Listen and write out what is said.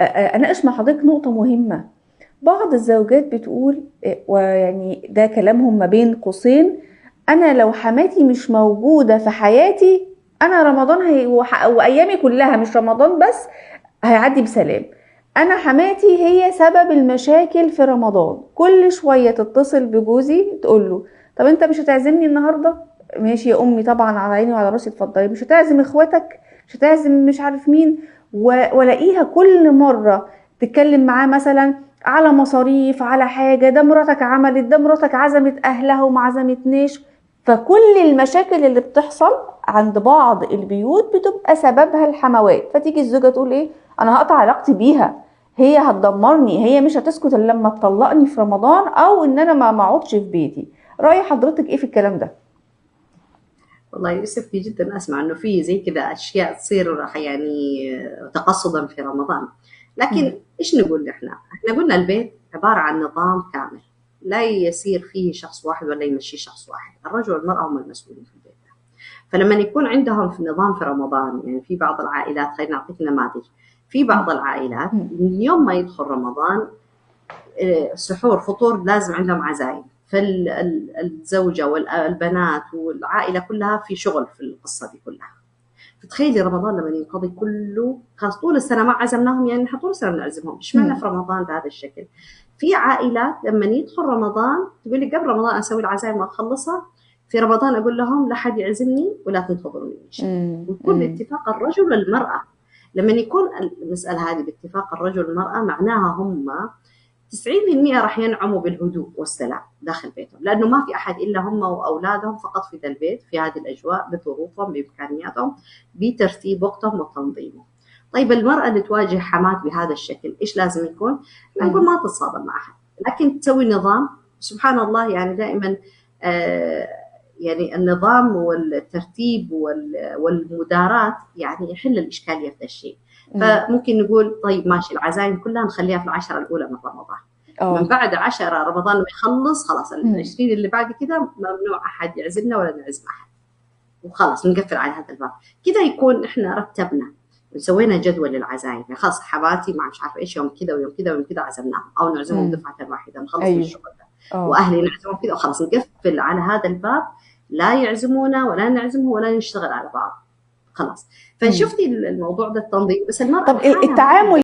اناقش مع حضرتك نقطة مهمة. بعض الزوجات بتقول ويعني ده كلامهم ما بين قوسين: انا لو حماتي مش موجودة في حياتي، انا رمضان وايامي كلها مش رمضان بس هيعدي بسلام. انا حماتي هي سبب المشاكل في رمضان. كل شوية تتصل بجوزي تقول له: طب انت مش هتعزمني النهاردة؟ ماشي يا امي، طبعا على عيني وعلى راسي، اتفضلي. مش هتعزم اخواتك؟ مش هتعزم مش عارف مين؟ والاقيها كل مرة تتكلم معاه مثلا على مصاريف، على حاجة، ده مراتك عملت، ده مراتك عزمت اهلها وما عزمتناش. فكل المشاكل اللي بتحصل عند بعض البيوت بتبقى سببها الحموات. فتيجي الزوجة تقول ايه: انا هقطع علاقتي بيها، هي هتدمرني، هي مش هتسكت الا لما تطلقني في رمضان، او ان انا ما اقعدش في بيتي. رأي حضرتك ايه في الكلام ده؟ والله يؤسفني جدا اسمع انه في زي كذا اشياء تصير يعني تقصدا في رمضان. مم. لكن ايش نقول احنا قلنا البيت عباره عن نظام كامل، لا يسير فيه شخص واحد ولا يمشي شخص واحد، الرجل والمراه هم المسؤولين في البيت. فلما يكون عندهم في النظام في رمضان، يعني في بعض العائلات، خلينا نعطيك نماذج. في بعض العائلات مم. من يوم ما يدخل رمضان سحور فطور لازم عندهم عزايم، فالزوجة والبنات والعائلة كلها في شغل في القصة دي كلها. فتخيلي رمضان لما ينقضي كله، خلاص طول السنة ما عزمناهم، يعني نحن طول السنة بنعزمهم، اشمعنى مم. في رمضان بهذا الشكل؟ في عائلات لما يدخل رمضان تقول لي قبل رمضان اسوي العزايم واخلصها، في رمضان اقول لهم لا حد يعزمني ولا تنتظروا مني شيء. مم. ويكون مم. باتفاق الرجل والمرأة. لما يكون المسألة هذه باتفاق الرجل والمرأة معناها هم 90% راح ينعموا بالهدوء والسلام داخل بيتهم، لأنه ما في أحد إلا هم وأولادهم فقط في ذا البيت في هذه الأجواء بظروفهم بإمكانياتهم بترتيب وقتهم وتنظيمه. طيب المرأة اللي تواجه حماة بهذا الشكل إيش لازم يكون؟ نقول مم. ما تتصادم مع أحد، لكن تسوي نظام. سبحان الله يعني دائما آه يعني النظام والترتيب والمداراة يعني يحل الإشكالية في الشيء. مم. فممكن نقول طيب ماشي، العزايم كلها نخليها في العشرة الأولى من رمضان. من اه. بعد 10 رمضان ما يخلص خلاص مم. ال20 اللي بعد كده ممنوع أحد يعزمنا ولا نعزم أحد، وخلاص نقفل على هذا الباب. كذا يكون إحنا رتبنا وسوينا جدول للعزايم، يعني خلاص حماتي مع مش عارفه ايش يوم كذا ويوم كذا ويوم كذا عزمناهم او نعزمهم مم. دفعه واحده نخلص من ايوه. الشغل ده، اه. واهلي نعزمهم كذا وخلاص نقفل على هذا الباب، لا يعزمونا ولا نعزمهم ولا نشتغل على بعض خلاص. مم. فشفتي الموضوع ده التنظيم، بس المراه طب لحالها ما التعامل تقدر.